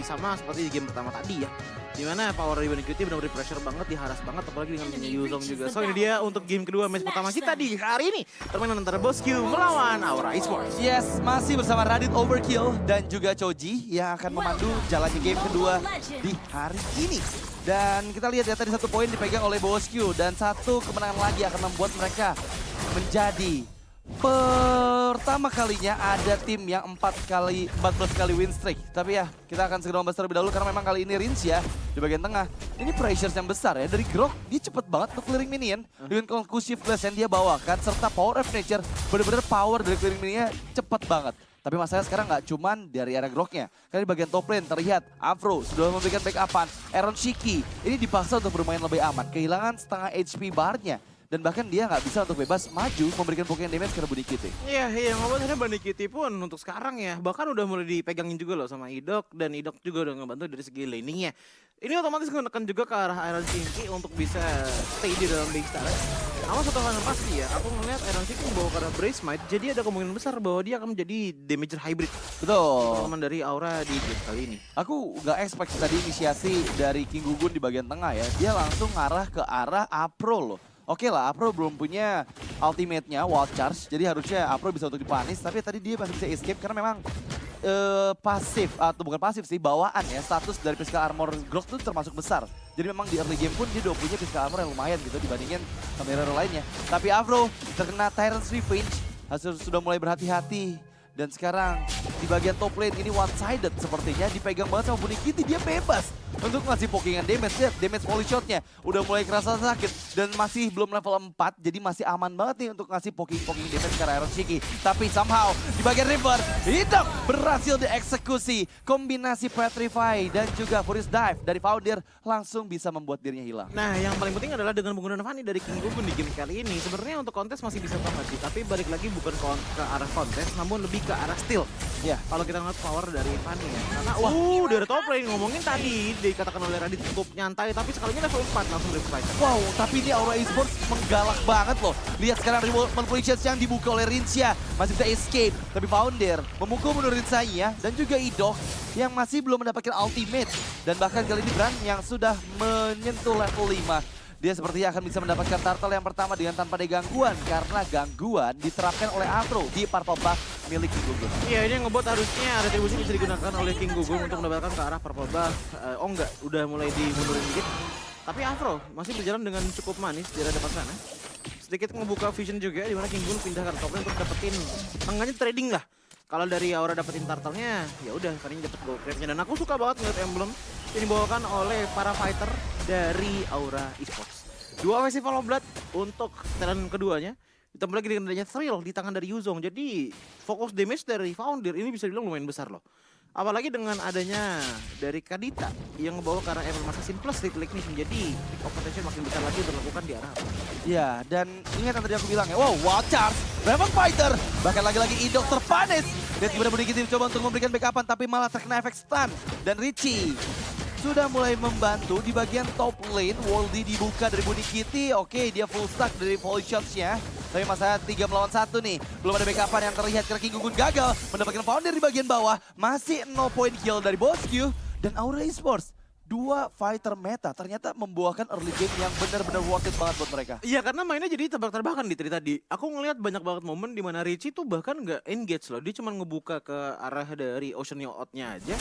sama seperti di game pertama tadi ya. Dimana power dari Bunny Cutie benar-benar pressure banget, diharas banget, apalagi dengan punya Yuzong juga. So ini dia untuk game kedua match pertama kita di hari ini. Permainan antara BOSQ melawan Aura Esports. Yes, masih bersama Radit Overkill dan juga Choji yang akan memandu jalannya game kedua di hari ini. Dan kita lihat ya tadi 1 poin dipegang oleh BOSQ dan 1 kemenangan lagi akan membuat mereka menjadi pertama kalinya ada tim yang 14 kali win streak. Tapi ya, kita akan segera membahas terlebih dahulu karena memang kali ini Rins ya di bagian tengah. Ini pressures yang besar ya dari Grok, dia cepet banget untuk clearing minion dengan conclusive flash yang dia bawakan serta power of nature, bener-bener power dari clearing minionnya cepet banget. Tapi masalahnya sekarang nggak cuman dari area Groknya. Karena di bagian top lane terlihat Afro sudah memberikan backupan. Aaron Shiki ini dipaksa untuk bermain lebih aman. Kehilangan setengah HP barnya. Dan bahkan dia nggak bisa untuk bebas maju memberikan Pokemon damage ke Bunny Cutie. Iya, ngomongnya Bunny Cutie pun untuk sekarang ya, bahkan udah mulai dipegangin juga loh sama Idok, dan Idok juga udah ngebantu dari segi laningnya. Ini otomatis menekan juga ke arah Iron Shinki untuk bisa stay di dalam big star. Namun satu hal yang pasti ya, aku ngeliat Iron Shinki membawa ke arah Brace Might, jadi ada kemungkinan besar bahwa dia akan menjadi damager hybrid. Betul. Teman dari Aura di game kali ini. Aku nggak expect tadi inisiasi dari King Gugun di bagian tengah ya. Dia langsung ngarah ke arah Apro loh. Oke lah, Apro belum punya ultimate-nya, Wild Charge. Jadi harusnya Apro bisa untuk dipanis. Tapi tadi dia masih bisa escape karena memang pasif, atau bukan pasif sih, bawaan ya. Status dari physical armor Grok itu termasuk besar. Jadi memang di early game pun dia udah punya physical armor yang lumayan gitu dibandingin sama hero lainnya. Tapi Apro terkena Tyrant's Revenge, sudah mulai berhati-hati. Dan sekarang di bagian top lane ini one-sided sepertinya, dipegang banget sama Bunny Cutie, dia bebas untuk ngasih pokingan damage. Lihat damage volley shotnya udah mulai kerasa sakit dan masih belum level 4, jadi masih aman banget nih untuk ngasih poking damage ke Iron Shiki. Tapi somehow di bagian river, Idok berhasil dieksekusi. Kombinasi Petrify dan juga Furious Dive dari Founder langsung bisa membuat dirinya hilang. Nah, yang paling penting adalah dengan penggunaan Fanny dari King Gugun di game kali ini. Sebenarnya untuk kontes masih bisa banget sih, tapi balik lagi bukan ke arah kontes, namun lebih ke arah steal. Ya, Kalau kita ngeliat power dari Fanny ya. Karena dari top lane ngomongin tadi dikatakan oleh Radit cukup nyantai, tapi sekalinya level 4 langsung Rift Fighter. wow, tapi ini Aura Esports menggalak banget loh. Lihat sekarang reward manipulations yang dibuka oleh Rinsya. Masih bisa escape, tapi Founder memukul mundur Rinsanya dan juga Idok yang masih belum mendapatkan ultimate. Dan bahkan kali ini Bran yang sudah menyentuh level 5. Dia sepertinya akan bisa mendapatkan turtle yang pertama dengan tanpa ada gangguan. Karena gangguan diterapkan oleh Afro di purple buff milik King Gugun. Iya, ini yang ngebuat harusnya retribusi bisa digunakan oleh King Gugun untuk mendapatkan ke arah purple buff. Oh enggak, udah mulai dimundurin dikit. Tapi Afro masih berjalan dengan cukup manis di arah depan sana. Sedikit ngebuka vision juga, dimana King Gugun pindah ke top lane untuk dapetin tangannya trading lah. Kalau dari Aura dapetin turtle-nya, ya udah, Fanny dapat gold crate-nya. Dan aku suka banget ngeliat emblem yang dibawakan oleh para fighter dari Aura Esports. 2 Festival of Blood untuk talent keduanya. Ditambah lagi dengan adanya Thrill di tangan dari Yuzong. Jadi fokus damage dari Founder ini bisa dibilang lumayan besar loh. Apalagi dengan adanya dari Kadita yang membawa ke arah Emblem Assassin plus Little Ignition. Jadi pick up potential makin besar lagi untuk dilakukan di arah. Ya, dan ingat yang tadi aku bilang ya, wow, Wild Charge, memang fighter. Bahkan lagi-lagi Idok terpanis. Lihat gimana Bunny Cutie coba untuk memberikan backupan, tapi malah terkena efek stun. Dan Richie sudah mulai membantu di bagian top lane. Worldy dibuka dari Bunny Cutie. Oke, dia full stack dari volley shots-nya. Tapi masalah 3 melawan 1 nih. Belum ada backupan yang terlihat karena King Gugun gagal mendapatkan Founder di bagian bawah. Masih 0 point kill dari BOSQ dan Aura Esports. 2 fighter meta ternyata membuahkan early game yang benar-benar worth it banget buat mereka. Iya, karena mainnya jadi tebak-tebakan di tadi. Aku ngelihat banyak banget momen di mana Richie tuh bahkan nggak engage loh. Dia cuma ngebuka ke arah dari Ocean Yacht-nya aja.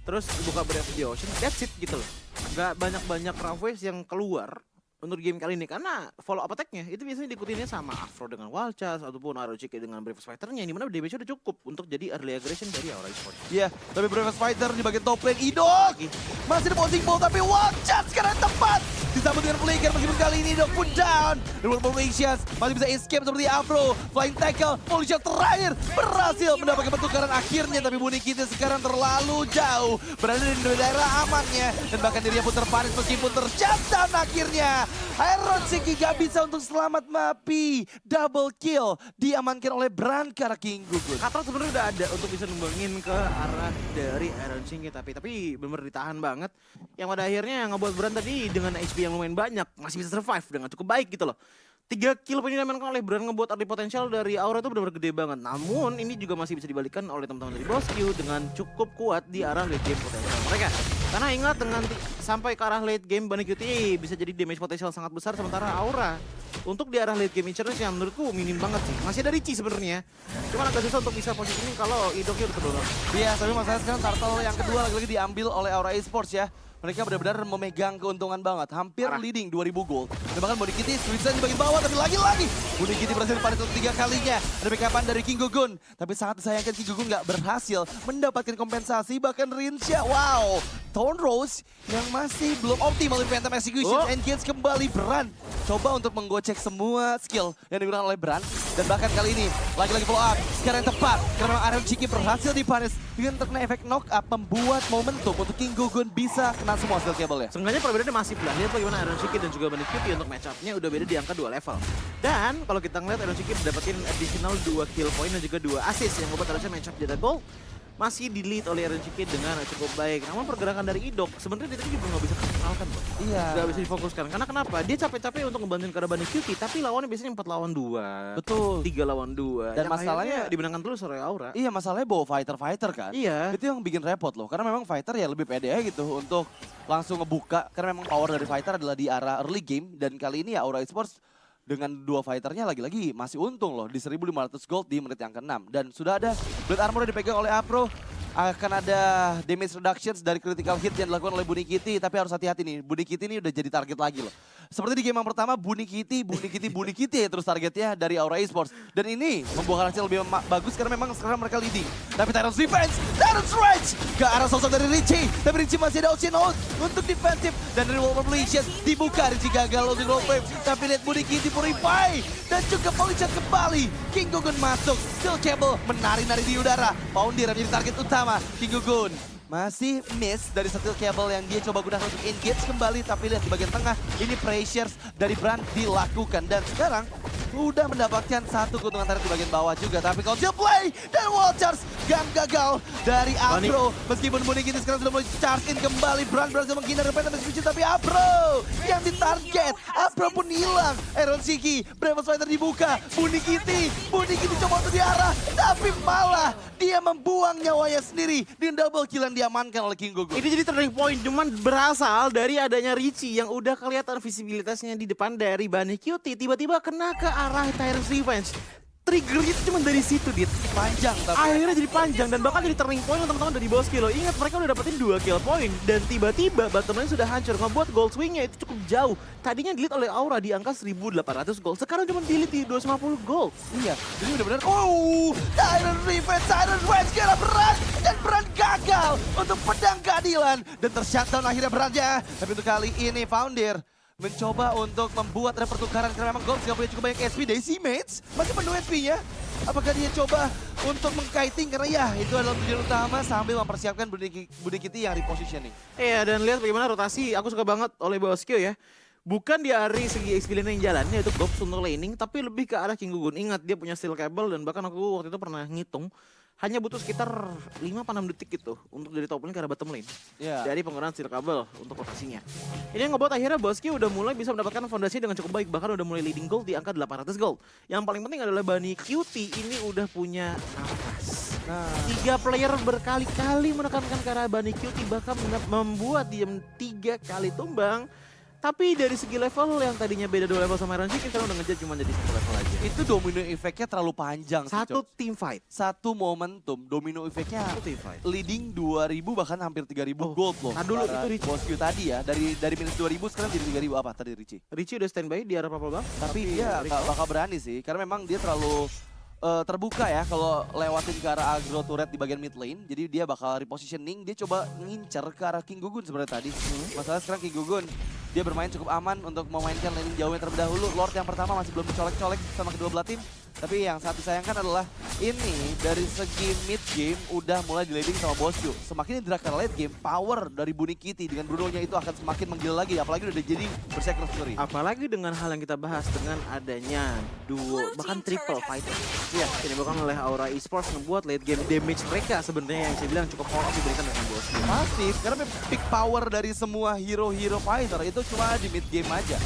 Terus buka Brave of the Ocean, that's it gitu loh. Gak banyak-banyak Ravesh yang keluar untuk game kali ini. Karena follow up attack-nya itu biasanya diikutinnya sama Afro dengan Wild Charge ataupun Arochike dengan Brave Fighter-nya. Dimana damage-nya udah cukup untuk jadi early aggression dari Aura Esports. Iya, tapi Brave Fighter di bagian top lane, Idok! Masih ada bouncing ball tapi Wild Charge sekarang tepat! Disambut dengan flicker meskipun kali ini Idok pun down. Reward formations masih bisa escape seperti Afro. Flying tackle, volley shot terakhir berhasil mendapatkan pertukaran akhirnya. Tapi Bunny Cutie sekarang terlalu jauh. Berada di daerah amannya. Dan bahkan dirinya pun terpanis meskipun terjatuh akhirnya. Iron Shiki gak bisa untuk selamat Mapi. Double kill diamankan oleh Bran ke arah King Gugun. Katrol sebenarnya udah ada untuk bisa numbangin ke arah dari Iron Shinki. Tapi bener ditahan banget. Yang pada akhirnya ngebuat Bran tadi dengan HP yang lumayan banyak. Masih bisa survive dengan cukup baik gitu loh. 3 kill pun diamankan oleh Bran ngebuat early potential dari Aura itu benar-benar gede banget. Namun ini juga masih bisa dibalikan oleh teman-teman dari BOSQ dengan cukup kuat di arah late game potential. mereka. Karena ingat sampai ke arah late game Bunny QT bisa jadi damage potensial sangat besar, sementara Aura untuk di arah late game insurance yang menurutku minim banget sih. Masih ada Richie sebenarnya. Cuman agak susah untuk bisa positioning kalau idoknya udah terdorong. Iya, tapi masalahnya sekarang turtle yang kedua lagi-lagi diambil oleh Aura Esports ya. Mereka benar-benar memegang keuntungan banget. Hampir leading 2000 gold. Dan bahkan Bunny Kitty switch di bagian bawah, tapi lagi-lagi Bunny Kitty berhasil panik untuk 3 kalinya. Ada backupan dari King Gugun. Tapi sangat disayangkan King Gugun nggak berhasil mendapatkan kompensasi. Bahkan Rinsha, wow. Thorn Rose yang masih belum optimal di Phantom Execution. Engage kembali Bran. Coba untuk menggocek semua skill yang digunakan oleh Bran. Dan bahkan kali ini lagi-lagi follow up. Sekarang yang tepat. Karena memang Iron Chiki berhasil dipunish. Dengan terkena efek knock up membuat momentum untuk King Gugun bisa kena semua skill cable ya. Seenggaknya perbedaannya masif lah. Lihat bagaimana Iron Chiki dan juga Bunny QT untuk match up-nya udah beda di angka 2 level. Dan kalau kita ngeliat Iron Chiki dapetin additional 2 kill point dan juga 2 assist yang membuat harusnya match up jadi gold. Masih di-lead oleh Iron Chiki dengan cukup baik. Namun pergerakan dari Idok sebenarnya dia tadi juga nggak bisa dikenalkan loh. Iya. Nggak bisa difokuskan. Karena kenapa? Dia capek-capek untuk ngebantuin ke arah Bunny QT, tapi lawannya biasanya 4 lawan 2. Betul. 3 lawan 2. Dan yang masalahnya dimenangkan terus oleh Aura. Iya, masalahnya bawa fighter-fighter kan. Iya. Itu yang bikin repot loh. Karena memang fighter ya lebih pede aja gitu untuk langsung ngebuka. Karena memang power dari fighter adalah di arah early game. Dan kali ini ya Aura Esports dengan 2 fighternya lagi-lagi masih untung loh di 1500 gold di menit yang ke-6. Dan sudah ada Blade Armor yang dipegang oleh Apro. Akan ada damage reductions dari critical hit yang dilakukan oleh Bunny Kitty. Tapi harus hati-hati nih, Bunny Kitty ini udah jadi target lagi loh. Seperti di game yang pertama, Bunny Kitty ya terus targetnya dari Aura Esports. Dan ini membuahkan hasil lebih bagus karena memang sekarang mereka leading. Tapi Tyrant's defense, Tyrant's rage ke arah sosok dari Richie. Tapi Richie masih ada option out untuk defensif. Dan dari Wolf of Malicious dibuka, Richie gagal untuk roll flame. Tapi lihat Bunny Kitty purify. Dan juga Polychat kembali. King Gugun masuk, skill cable menari-nari di udara. Poundir yang menjadi target utama King Gugun. Masih miss dari skill cable yang dia coba gunakan untuk engage kembali. Tapi lihat di bagian tengah, ini pressures dari Bran dilakukan. Dan sekarang udah mendapatkan satu keuntungan tarik di bagian bawah juga. Tapi kalau dia play dan wall charge, gun gagal dari Apro. Meskipun Bunny Kitty sekarang sudah mulai charge in kembali. Bran berhasil menghindar Phantom Execution, tapi Apro yang ditarget. Apro pun hilang. Iron Chiki, Bravos Fighter dibuka. Bunny Kitty coba untuk diarah. Tapi malah dia membuang nyawanya sendiri. Dengan double kill yang diamankan oleh King Gugun. Ini jadi turning point, cuman berasal dari adanya Richie yang udah kelihatan visibilitasnya di depan dari Bunny QT. Tiba-tiba kena ke arah Tyrant's Revenge. Triggernya itu cuma dari situ, Dit. Panjang tapi. Akhirnya jadi panjang dan bahkan jadi turning point untuk teman-teman dari Boski loh. Ingat mereka udah dapetin 2 kill point dan tiba-tiba bottom lane sudah hancur. Ngebuat gold swingnya itu cukup jauh. Tadinya di-lead oleh Aura di angka 1800 gold. Sekarang cuma di-lead di 250 gold. Iya, jadi benar-benar Tyrant Revenge, Tyrant Revenge kira berat dan Bran gagal untuk pedang keadilan dan tershutdown akhirnya Brannya. Tapi untuk kali ini Foundir mencoba untuk membuat ada pertukaran karena memang Gold gak punya cukup banyak SP. Daisy Mates masih penuh SP-nya. Apakah dia coba untuk mengkiting karena ya itu adalah tujuan utama sambil mempersiapkan Bunny Kitty yang repositioning. Iya, dan lihat bagaimana rotasi. Aku suka banget oleh Boski ya. Bukan di hari segi experience yang jalan, yaitu Gops untuk laning, tapi lebih ke arah King Gugun. Ingat, dia punya steel cable dan bahkan aku waktu itu pernah ngitung, hanya butuh sekitar 5-6 detik gitu untuk dari top lane ke arah bottom lane. Dari penggunaan steel cable untuk rotasinya. Ini yang ngebuat akhirnya Boski udah mulai bisa mendapatkan fondasi dengan cukup baik, bahkan udah mulai leading gold di angka 800 gold. Yang paling penting adalah Bunny QT ini udah punya nafas. 3 player berkali-kali menekankan ke arah Bunny QT, bahkan membuat dia 3 kali tumbang. Tapi dari segi level yang tadinya beda 2 level sama Iron Chiki, sekarang udah ngejar cuma jadi 1 level aja. Itu domino efeknya terlalu panjang. Satu team fight. Satu momentum, domino efeknya team fight. Leading 2000 bahkan hampir 3000 gold loh. Nah dulu itu Richie. Bosku tadi ya, dari minus 2000 sekarang jadi 3000 apa tadi Richie? Richie udah standby di arah purple bang. Tapi dia gak bakal berani sih, karena memang dia terlalu terbuka ya kalau lewatin ke arah aggro turret di bagian mid lane. Jadi dia bakal repositioning, dia coba ngincer ke arah King Gugun sebenarnya tadi. Masalah sekarang King Gugun, dia bermain cukup aman untuk memainkan laning jauhnya terlebih dahulu. Lord yang pertama masih belum dicolek-colek sama kedua belah tim. Tapi yang satu disayangkan adalah ini dari segi mid game udah mulai di leading sama Bosku. Semakin didrakan late game, power dari Bunny Kitty dengan Bruno-nya itu akan semakin menggila lagi. Apalagi udah jadi berserker story. Apalagi dengan hal yang kita bahas dengan adanya duo, bahkan triple fighter. Iya, ini bukan oleh Aura Esports membuat late game damage mereka sebenarnya yang saya bilang cukup polos diberikan dengan Bosku. Pasti, karena peak power dari semua hero-hero fighter itu cuma di mid game aja.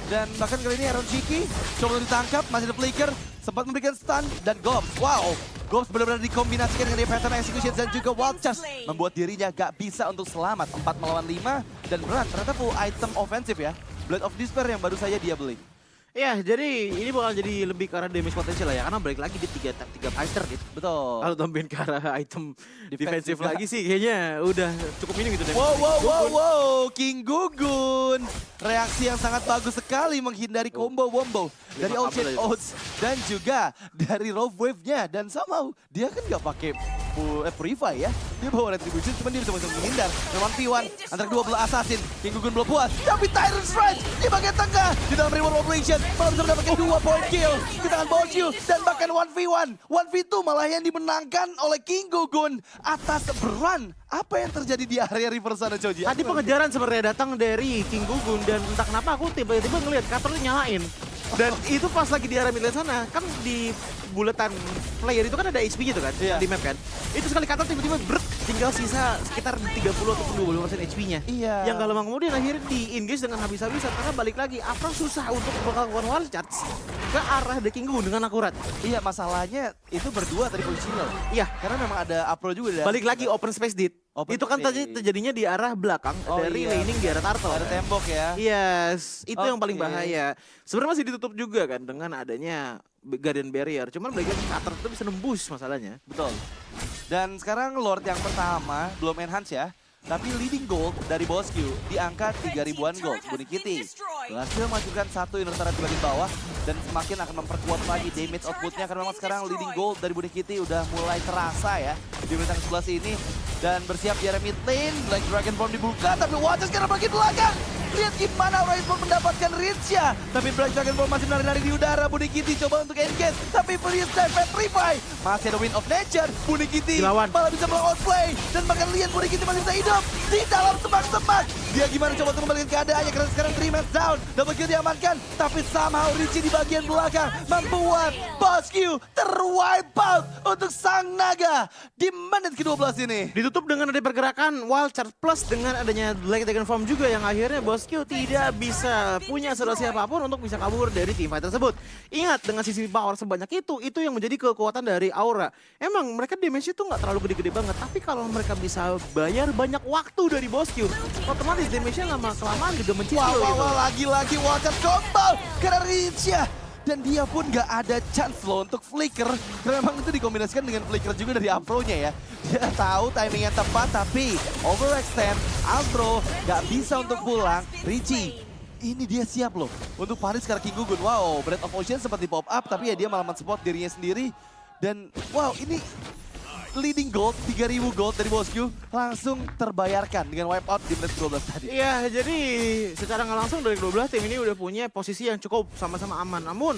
Dan bahkan kali ini Iron Chiki coba ditangkap, masih ada flicker, sempat memberikan stun dan Gob. Wow, Ghost benar-benar dikombinasikan dengan pattern execution dan juga wild charge. Membuat dirinya gak bisa untuk selamat. 4 melawan 5 dan berat. Ternyata full item offensive ya. Blade of Despair yang baru saja dia beli. Ya, jadi ini bakal jadi lebih ke arah damage potensial ya, karena balik lagi di tiga fighter gitu. Betul. Kalau tambahin ke arah item defensif juga. lagi sih kayaknya udah cukup ini gitu. Wow, King Gugun. Reaksi yang sangat bagus sekali menghindari combo-wombo dari Ocean Oats dan juga dari Rogue Wave-nya. Dan somehow dia kan nggak pakai Purify ya. Dia bawa Retribution, cuman dia bisa menghindar. Memang P1 antara dua belah assassin. King Gugun belum puas, tapi Tyrant Strike di bagian tengah. Di dalam Reward Operation, malah bisa mendapatkan 2 point kill di tangan Boju. Dan bahkan 1v1, 1v2 malah yang dimenangkan oleh King Gugun atas Bran. Apa yang terjadi di area river sana, Choji? Tadi pengejaran sebenarnya datang dari King Gugun dan entah kenapa aku tiba-tiba ngelihat Cutter nyalain. Dan itu pas lagi di arah mid lane sana, kan di bulatan player itu kan ada HP gitu kan, Iya. di map kan. Itu sekali Cutter tiba-tiba tinggal sisa sekitar 30 ataupun 20% HP-nya. Iya. Yang gak lama kemudian akhirnya di-engage dengan habis-habisan karena balik lagi Afro susah untuk melakukan wall charge ke arah The King Gugun dengan akurat. Iya, masalahnya itu berdua tadi posisinya. Iya, Karena memang ada Apro juga. balik lagi open space dit. Open Itu kan space. terjadinya di arah belakang Oh, dari iya. laning di arah turtle. Ada tembok ya. Yes, itu yang paling Oke. bahaya. Sebenarnya masih ditutup juga kan dengan adanya Guardian Barrier. Cuman bagi Cutter itu bisa nembus masalahnya. Betul. Dan sekarang Lord yang pertama belum enhance ya. Tapi leading gold dari Bosku di angka 3.000-an gold. Bunikiti berhasil mengajukan satu inner turret di bagian bawah dan semakin akan memperkuat lagi damage outputnya karena memang sekarang leading gold dari Bunikiti udah mulai terasa ya di menit yang 11 ini. Dan bersiap di area mid lane, Black Dragon Bomb dibuka tapi Waters sekarang bagian belakang. Lihat gimana Rainbow mendapatkan Rinsya. Tapi Black Dragon Ball masih menari-nari di udara. Bunikiti coba untuk engage. Tapi Priest dan Petrify. Masih ada Wind of Nature. Bunikiti Dilawan. malah bisa meng-outplay. Dan bahkan lihat Bunikiti masih bisa hidup di dalam semak-semak. Dia gimana coba untuk membalikan keadaannya karena sekarang 3 match down. Double kill diamankan. Tapi somehow Richie di bagian belakang membuat Bosku terwipe out untuk Sang Naga di menit ke-12 ini. Ditutup dengan ada pergerakan Wild Charge plus dengan adanya Black Dragon Form juga yang akhirnya Bosku tidak bisa punya solusi apapun untuk bisa kabur dari team fight tersebut. Ingat, dengan sisi power sebanyak itu yang menjadi kekuatan dari Aura. Emang mereka damage itu nggak terlalu gede-gede banget, tapi kalau mereka bisa bayar banyak waktu dari Bosku, otomatis damage-nya lama-kelamaan juga mencicil gitu. Lagi-lagi Watcher combo karena Rinsya. Dan dia pun gak ada chance loh untuk flicker. Karena memang itu dikombinasikan dengan flicker juga dari Afro-nya ya. Dia tahu timing yang tepat tapi overextend. Afro gak bisa untuk pulang. Richie, ini dia siap loh untuk panis karena King Gugun. Wow, Breath of Ocean seperti pop up tapi ya dia malah men-support dirinya sendiri. Dan wow, ini leading gold, 3.000 gold dari Bosku langsung terbayarkan dengan wipe out di menit 12 tadi. Iya, jadi secara nggak langsung dari 12 tim ini udah punya posisi yang cukup sama-sama aman. Namun,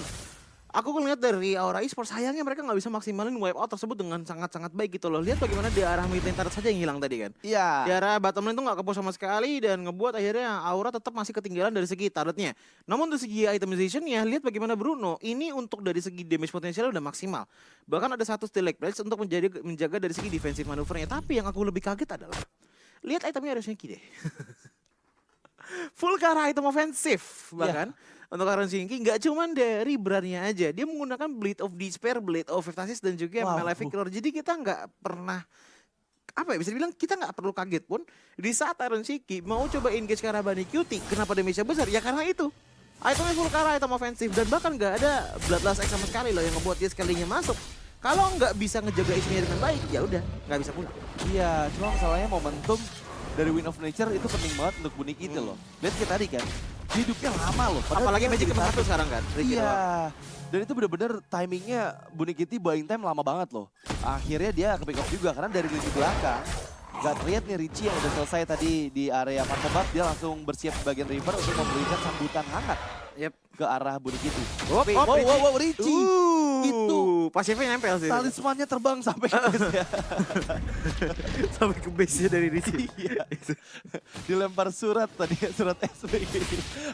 aku ngeliat dari Aura Esports, sayangnya mereka nggak bisa maksimalin wipe out tersebut dengan sangat-sangat baik gitu loh. Lihat bagaimana di arah mid lane turret saja yang hilang tadi kan. Iya. Di arah bottom lane tuh nggak kepush sama sekali dan ngebuat akhirnya Aura tetap masih ketinggalan dari segi turretnya. Namun dari segi itemization ya, lihat bagaimana Bruno ini untuk dari segi damage potensial udah maksimal. Bahkan ada satu Steel Lake Blades untuk menjaga dari segi defensive manuvernya. Tapi yang aku lebih kaget adalah lihat itemnya ada Shinky deh. Full ke arah item ofensif bahkan. Untuk Aaron Shinky nggak cuman dari Bran-nya aja. Dia menggunakan Blade of Despair, Blade of Eptasis dan juga Malefic Lord. Jadi kita nggak pernah apa ya, bisa dibilang kita nggak perlu kaget pun di saat Aaron Shinky mau coba engage ke arah Bunny Cutie. Kenapa damage-nya besar? Ya karena itu. Itemnya full ke arah item ofensif dan bahkan nggak ada Bloodlust X sama sekali loh yang ngebuat dia sekalinya masuk. Kalau nggak bisa ngejaga isunya dengan baik, ya udah nggak bisa pulang. Iya, cuma masalahnya momentum dari Wind of Nature itu penting banget untuk Bunikiti loh. Lihat kayak tadi kan, hidupnya lama loh. Apalagi dia Magic jadi cuma satu sekarang kan. Ricky doang. Iya, dan itu bener-bener timingnya Bunikiti buying time lama banget loh. Akhirnya dia ke pick up juga karena dari lini belakang. Gak terlihat nih Richie yang udah selesai tadi di area Markobat, dia langsung bersiap di bagian river untuk memberikan sambutan hangat ke arah Bunikiti. Wow, Richie. Itu pasifnya nempel sih. talismannya terbang sampai ke base-nya. Sampai ke base-nya dari Richie. Iya. Dilempar surat tadi, surat SB.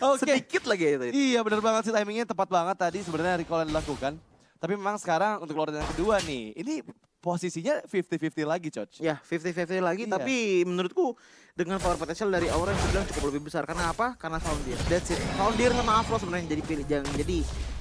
Oke. Sedikit lagi ya tadi. Iya benar banget sih, timingnya tepat banget tadi sebenarnya recall yang dilakukan. Tapi memang sekarang untuk Lord yang kedua nih, ini posisinya 50-50 lagi, Coach. Ya, 50-50 lagi, Iya. tapi menurutku dengan power potential dari Aura yang sudah cukup lebih besar. Karena apa? Karena Foundir. That's it. Foundir sama Afro sebenarnya jadi pilih, jangan jadi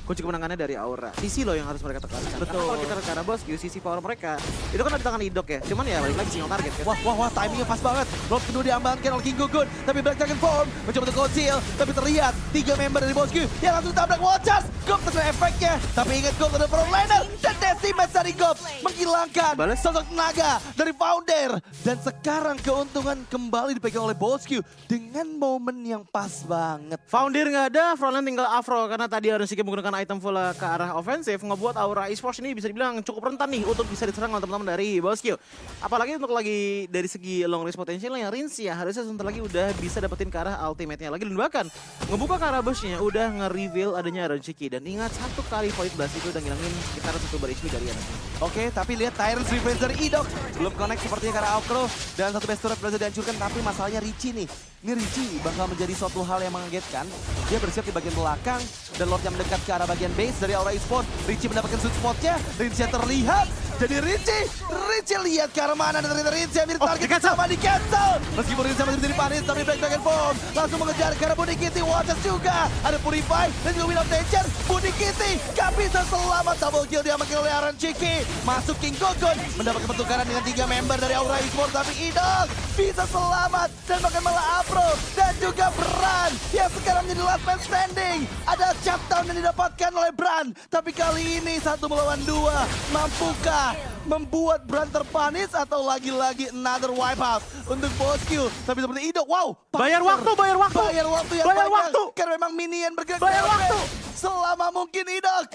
kunci kemenangannya dari Aura. Sisi loh yang harus mereka tekankan. Betul. Karena kalau kita ke arah Bosku, sisi power mereka itu kan ada di tangan Idok ya. Cuman ya balik lagi single target kan. Wah, timingnya pas banget. Rob kedua diamankan oleh King Gugun. Tapi Black Dragon Form mencoba untuk conceal. Tapi terlihat 3 member dari Bosku yang langsung tabrak Watchers. Gop terkena efeknya. Tapi ingat Gop ada frontliner. Dan decimate dari Gop menghilangkan Balas. sosok naga dari Founder. Dan sekarang keuntungan kembali dipegang oleh Bosku dengan momen yang pas banget. Founder nggak ada, frontline tinggal Afro karena tadi harus menggunakan item full ke arah ofensif, ngebuat Aura Esports ini bisa dibilang cukup rentan nih untuk bisa diserang oleh teman-teman dari Bosku. Apalagi untuk lagi dari segi long range potential yang Rinsia harusnya sebentar lagi udah bisa dapetin ke arah ultimate-nya lagi dan bahkan ngebuka ke arah Bush-nya udah nge-reveal adanya Ronchiki dan ingat satu kali Void Blast itu udah ngilangin sekitar 1 bar HP dari anak. Oke, tapi lihat Tyrant's Revenge dari Idok. Belum connect sepertinya karena Afro. Dan satu best turret berhasil dihancurkan, tapi masalahnya Richie nih. Ini Richie bakal menjadi suatu hal yang mengagetkan. Dia bersiap di bagian belakang. Dan Lord yang mendekat ke arah bagian base dari Aura Esports. Richie mendapatkan sweet spot-nya. Rinsia terlihat. Jadi Richie lihat ke arah mana. Dan ternyata Rinsia mirip target sama di cancel. Meskipun Rinsia masih menjadi panis, tapi Black Dragon Form langsung mengejar ke arah Budi Kitty. Watchers juga. Ada Purify dan juga Wheel of Nature. Budi Kitty gak bisa selamat. Double kill diamankan oleh Ronchiki. Masuk King Gugun, mendapatkan pertukaran dengan 3 member dari Aura Esports, tapi Idok bisa selamat dan bahkan malah Afro dan juga Bran yang sekarang menjadi last man standing. Ada shutdown yang didapatkan oleh Bran, tapi kali ini 1 melawan 2. Mampukah membuat Bran terpanis atau lagi-lagi another wipeout untuk Bosku? Tapi seperti Idok, wow, Bayar waktu yang bayar banyak. waktu. Karena memang minion bergerak Bayar dengan waktu. fast. Selama mungkin Idok,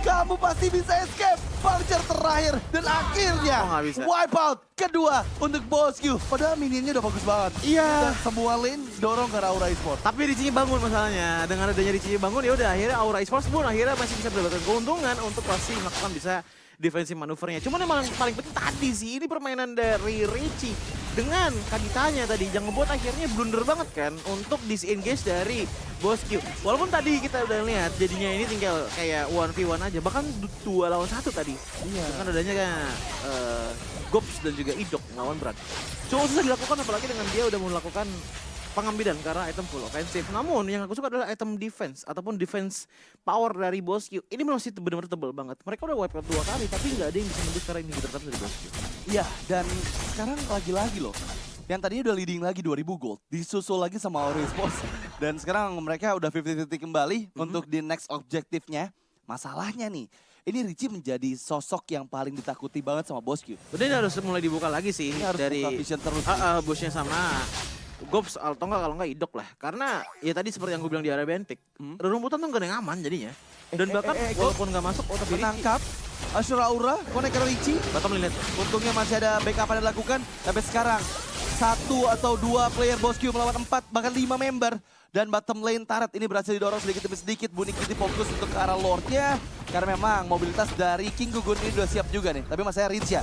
kamu pasti bisa escape. Puncture terakhir dan akhirnya Oh, nggak bisa. wipeout kedua untuk Bosku. Padahal minionnya udah bagus banget. Iya. Dan semua lane dorong ke arah Aura Esports. Tapi Richie bangun masalahnya. Dengan adanya Richie bangun ya udah akhirnya Aura Esports pun akhirnya masih bisa mendapatkan keuntungan untuk pasti melakukan bisa defensive manuvernya. Cuman emang paling penting tadi sih ini permainan dari Richie dengan kagitannya tadi yang ngebuat akhirnya blunder banget kan untuk disengage dari Bosku. Walaupun tadi kita udah lihat jadinya ini tinggal kayak 1v1 aja, bahkan 2 lawan 1 tadi. Iya. Kan adanya kayak Gops dan juga Idok melawan Brad. Cukup susah dilakukan apalagi dengan dia udah melakukan pengambilan karena item full offensive. Namun yang aku suka adalah item defense ataupun defense power dari Bosku. Ini masih benar-benar tebal banget. Mereka udah wipe out 2 kali tapi nggak ada yang bisa nembus karena ini tetap dari Bosku. Iya, dan sekarang lagi-lagi loh. Yang tadinya udah leading lagi 2000 gold, disusul lagi sama Aura Esports. Dan sekarang mereka udah 50-50 kembali untuk di next objektifnya. Masalahnya nih, ini Richie menjadi sosok yang paling ditakuti banget sama Bosku. Udah ini harus mulai dibuka lagi sih Ini harus dari buka vision terus. Bushnya sama Gops atau enggak kalau enggak Idok lah. Karena ya tadi seperti yang gue bilang di Arabian Pick, rumputan tuh gak ada yang aman jadinya. Dan bahkan walaupun nggak masuk, tapi Richie. Menangkap Ashura Aura, connect ke Richie. Bottom lane. Untungnya masih ada backup yang dilakukan. Tapi sekarang 1 atau 2 player Bosku melawan 4 bahkan 5 member. Dan bottom lane Turret ini berhasil didorong sedikit demi sedikit. Buni Kitty fokus untuk ke arah Lordnya. Karena memang mobilitas dari King Gugun ini udah siap juga nih. Tapi masalahnya Rinsia.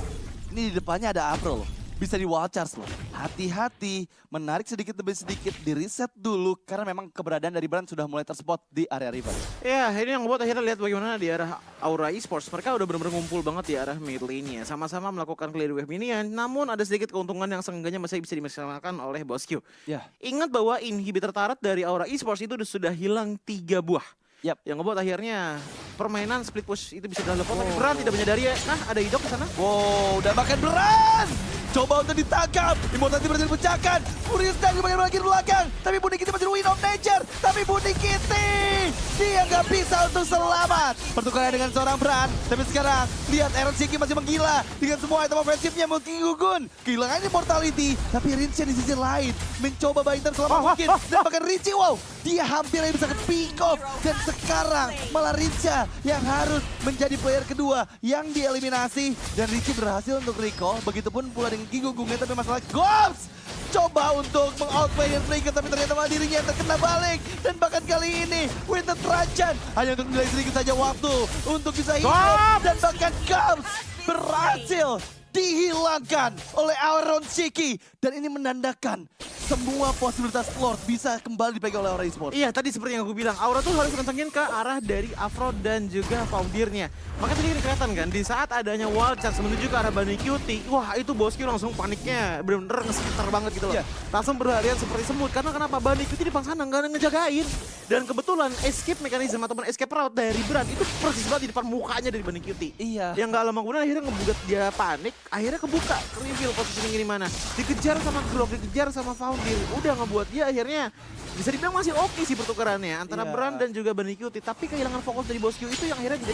Ini di depannya ada Afro loh. Bisa di wall charge loh. Hati-hati, menarik sedikit demi sedikit, di reset dulu. Karena memang keberadaan dari Bran sudah mulai terspot di area rival. Ya, ini yang membuat akhirnya lihat bagaimana di arah Aura Esports. Mereka udah benar-benar ngumpul banget di arah mid lane-nya. Sama-sama melakukan clear wave minion. Namun ada sedikit keuntungan yang seenggaknya masih bisa dimaksimalkan oleh Bosku. Ya. Ingat bahwa inhibitor turret dari Aura Esports itu sudah hilang 3 buah. Yap. Yang ngebuat akhirnya permainan split push itu bisa dilakukan. Tapi Bran tidak menyadari ya. Nah, ada Idok di sana. Wow, dan bahkan Bran coba untuk ditangkap. Immortality berhasil dipecahkan. Furious dan bagian belakang. Tapi Budi Kitty masih Wheel of Nature. Tapi Budi Kitty, dia nggak bisa untuk selamat. Pertukaran dengan seorang Bran. Tapi sekarang, lihat Ronchiki masih menggila. Dengan semua item ofensifnya King Gugun. Kehilangan Immortality. Tapi Rinsia di sisi lain mencoba baitan selama mungkin. Dan bahkan Richie, wow, dia hampir bisa ke pick off. Dan sekarang malah Rinsia yang harus menjadi player kedua yang dieliminasi. Dan Richie berhasil untuk recall. Begitupun pula dengan King Gugun, tapi masalah Gops coba untuk meng-outplay dan Flicker, tapi ternyata malah dirinya yang terkena balik. Dan bahkan kali ini Winter Trajan hanya untuk menilai sedikit saja waktu untuk bisa hidup. Dan bahkan Gops berhasil dihilangkan oleh Ronchiki. Dan ini menandakan semua posibilitas Lord bisa kembali dipegang oleh Aura Esports. Iya, tadi seperti yang aku bilang, Aura tuh harus kencengin ke arah dari Afro dan juga Foundirnya. Makanya tadi kan kelihatan kan, di saat adanya Wild Charge menuju ke arah Bunny Cutie, wah itu Bosku langsung paniknya bener-bener ngesekitar banget gitu loh. Iya. Langsung berlarian seperti semut, karena kenapa Bunny Cutie di depan sana nggak ada ngejagain. Dan kebetulan escape mechanism ataupun escape route dari Brand itu persis banget di depan mukanya dari Bunny Cutie. Iya. Yang nggak lama kemudian akhirnya ngebuat dia panik, akhirnya kebuka, reveal positioning ini mana. Dikejar sama Grok, dikejar sama Foundir, udah ngebuat dia akhirnya bisa dibilang masih oke sih pertukarannya antara Iya. Brand dan juga Bunny Cutie, tapi kehilangan fokus dari Bosku itu yang akhirnya jadi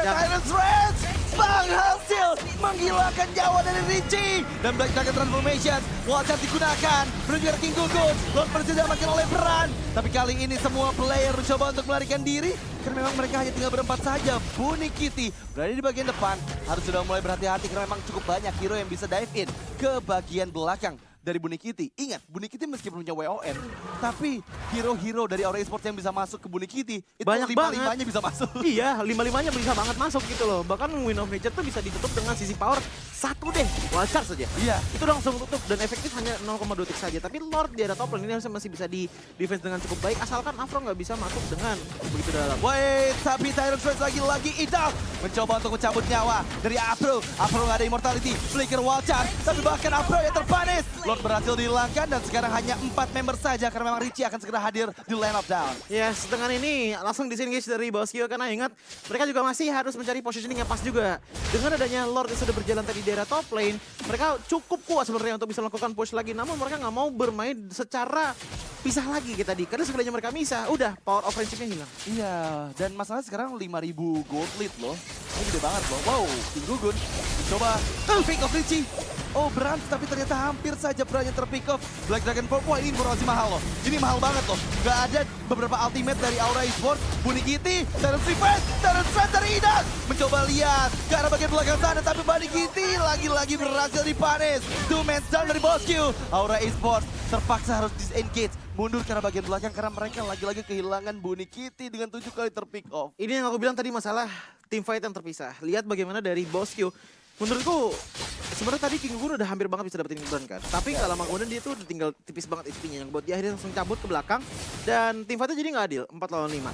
Tyrant's Rage! Berhasil menghilangkan nyawa dari Richie! Dan Black Dragon Transformation, Wildcard digunakan, menuju King Gugun, Lord berhasil diamankan oleh Brand. Tapi kali ini semua player mencoba untuk melarikan diri, karena memang mereka hanya tinggal berempat saja. Bunny Cutie berada di bagian depan, harus sudah mulai berhati-hati karena memang cukup banyak hero yang bisa dive in ke bagian belakang dari Bunny Cutie. Ingat, Bunny Cutie meskipun punya WON, tapi hero-hero dari Aura Esports yang bisa masuk ke Bunny Cutie, itu Banyak banget. lima-limanya bisa masuk. Iya, lima-limanya bisa banget masuk gitu loh. Bahkan Wind of Nature tuh bisa ditutup dengan sisi power satu deh, Wild Charge saja. Iya. Itu langsung tutup dan efektif hanya 0,2 tick saja. Tapi Lord di area top lane ini harusnya masih bisa di defense dengan cukup baik, asalkan Afro nggak bisa masuk dengan begitu dalam. Wait, tapi Tyrant's Rage lagi-lagi Idal mencoba untuk mencabut nyawa dari Afro. Afro nggak ada immortality, flicker Wild Charge, tapi bahkan Afro yang terpanis. Lord berhasil dihilangkan dan sekarang hanya 4 member saja karena memang Richie akan segera hadir di Land of Down. Ya, setengah ini langsung disengage dari Bosku karena ingat mereka juga masih harus mencari positioning yang pas juga. Dengan adanya Lord yang sudah berjalan tadi di area top lane, mereka cukup kuat sebenarnya untuk bisa melakukan push lagi. Namun mereka nggak mau bermain secara pisah lagi kayak tadi. Karena sekalinya mereka misah, udah power offensive-nya hilang. Iya, dan masalahnya sekarang 5.000 gold lead loh. Ini gede banget loh. Wow, King Gugun coba pick off Richie. Oh, Brand, tapi ternyata hampir saja Brand yang terpick off. Black Dragon Purple, wah ini informasi mahal loh. Ini mahal banget loh. Gak ada beberapa ultimate dari Aura Esports. Bunny Cutie, Tyrant's Rage dari Idas. Mencoba lihat ke arah bagian belakang sana, tapi Bunny Cutie lagi-lagi berhasil dipanis. 2 man down dari Bosku. Aura Esports terpaksa harus disengage. Mundur ke arah bagian belakang karena mereka lagi-lagi kehilangan Bunny Cutie dengan 7 kali terpick off. Ini yang aku bilang tadi masalah team fight yang terpisah. Lihat bagaimana dari Bosku. Menurutku sebenarnya tadi King Gugun udah hampir banget bisa dapetin Brand kan. Tapi nggak lama kemudian dia tuh udah tinggal tipis banget HP-nya yang buat dia akhirnya langsung cabut ke belakang. Dan tim fightnya jadi nggak adil, 4 lawan 5.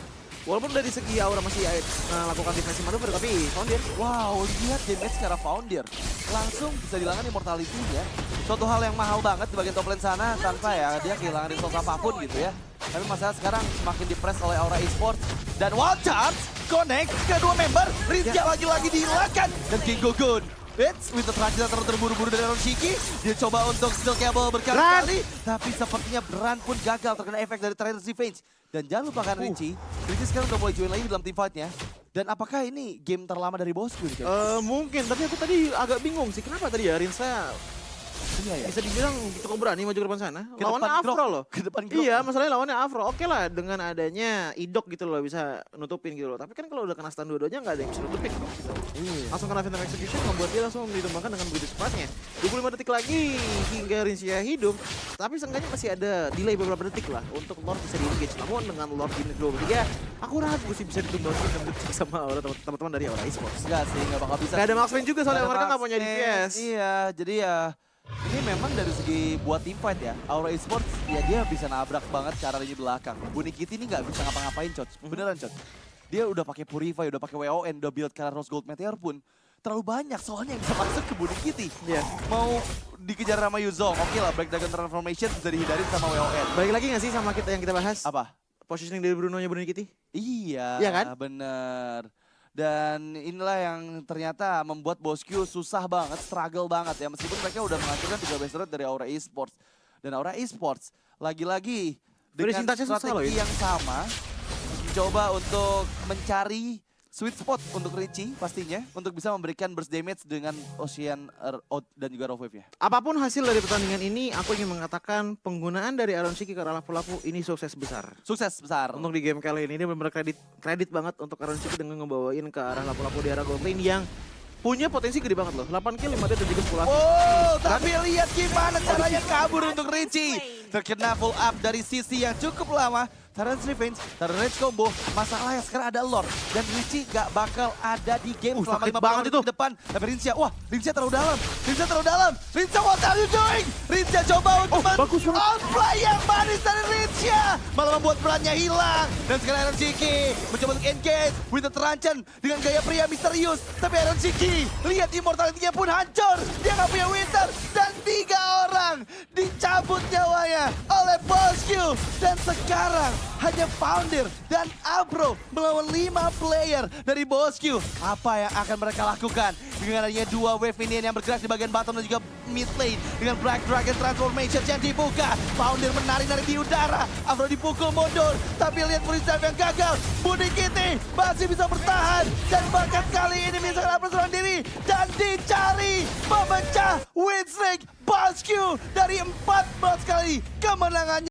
Walaupun dari segi Aura masih melakukan defensive maneuver, tapi Foundir. Wow, lihat damage secara Foundir. Langsung bisa dihilangkan immortality-nya. Suatu hal yang mahal banget di bagian top lane sana tanpa ya dia kehilangan resource apapun gitu ya. Tapi masalah sekarang semakin dipress oleh Aura Esports. Dan Wild Charge connect kedua member. Rizia lagi-lagi dihilangkan. Dan King Gugun. It's with the transition terburu-buru dari Aaron Shiki. Dia coba untuk steal cable berkali-kali. Tapi sepertinya Brand pun gagal terkena efek dari Tyrant's Revenge. Dan jangan lupakan Richie. Richie sekarang udah mulai join lagi dalam team fight-nya. Dan apakah ini game terlama dari Bosku? Mungkin, tapi aku tadi agak bingung sih. Kenapa tadi ya Rinsa Iya ya. bisa dibilang cukup berani maju ke depan sana. Ke Lawannya depan Afro Grok. loh. Ke depan Grok. Iya, masalahnya lawannya Afro. Oke lah dengan adanya Idok gitu loh bisa nutupin gitu loh. Tapi kan kalau udah kena stun dua-duanya nggak ada yang bisa nutupin kok. Gitu. Iya. Langsung kena Phantom Execution membuat dia langsung ditumbangkan dengan begitu cepatnya. 25 detik lagi hingga Rinsia hidup. Tapi seenggaknya masih ada delay beberapa detik lah untuk Lord bisa di-engage. Namun dengan Lord di menit 23, aku ragu sih bisa ditumbangkan dan detik sama teman-teman dari Aura Esports. Enggak sih, enggak bakal bisa. Gak ada sih. Max Payne juga soalnya Nggak ada mereka nggak punya Max DPS. Payne. Iya, jadi ya ini memang dari segi buat team fight ya. Aura Esports ya dia bisa nabrak banget ke arah lini belakang. Bunny Cutie ini nggak bisa ngapa-ngapain, Coach. Beneran, Coach. Dia udah pakai Purify, udah pakai WON, udah build ke arah Rose Gold Meteor pun terlalu banyak soalnya yang bisa masuk ke Bunny Cutie. Iya. Mau dikejar sama Yuzong, oke lah Black Dragon Transformation bisa dihindarin sama WON. Balik lagi nggak sih sama kita yang kita bahas? Apa? Positioning dari Bruno-nya Bunny Cutie? Iya, Iya kan? bener. Dan inilah yang ternyata membuat Bosku susah banget, struggle banget ya. Meskipun mereka udah menghancurkan 3 base rate dari Aura Esports. Dan Aura Esports lagi-lagi dengan Finishing touch-nya susah loh strategi ya. yang sama. Mencoba untuk mencari sweet spot untuk Richie pastinya. Untuk bisa memberikan burst damage dengan Ocean dan juga Raw Wave-nya. Apapun hasil dari pertandingan ini, aku ingin mengatakan penggunaan dari Aaron Shiki ke arah lapu-lapu ini sukses besar. Sukses besar. Untuk di game kali ini, dia benar-benar kredit banget untuk Aaron Shiki dengan ngebawain ke arah lapu-lapu di arah gold lane yang punya potensi gede banget loh. 8 kill, 5 dead dan juga 10 assist. Oh, tapi lihat gimana caranya kabur untuk Richie. Terkena full up dari sisi yang cukup lama. Tyrant's Revenge, Tyrant Rage combo. Masalahnya sekarang ada Lord. Dan Richie gak bakal ada di game selama sakit 15 banget menit itu. ke depan. Tapi Rincia, wah Rincia terlalu dalam. Rincia, what are you doing? Rincia coba untuk bagus banget. outplay yang manis dari Rincia. Malah membuat perannya hilang. Dan sekarang Iron Shiki mencoba untuk engage. Winter terancam dengan gaya pria misterius. Tapi Iron Shiki, lihat immortality-nya pun hancur. Dia gak punya Winter. Dan 3 orang dicabut nyawanya oleh Bosku. Dan sekarang hanya Founder dan Abro melawan 5 player dari Bosku. Apa yang akan mereka lakukan dengan adanya 2 wave minion yang bergerak di bagian bottom dan juga mid lane dengan Black Dragon Transformation yang dibuka. Founder menari-nari di udara. Abro dipukul mundur. Tapi lihat Purisam yang gagal. Budi Kitty masih bisa bertahan. Dan bahkan kali ini bisa Abro serang diri. Dan dicari memecah win streak Bosku dari 14 kali kemenangannya.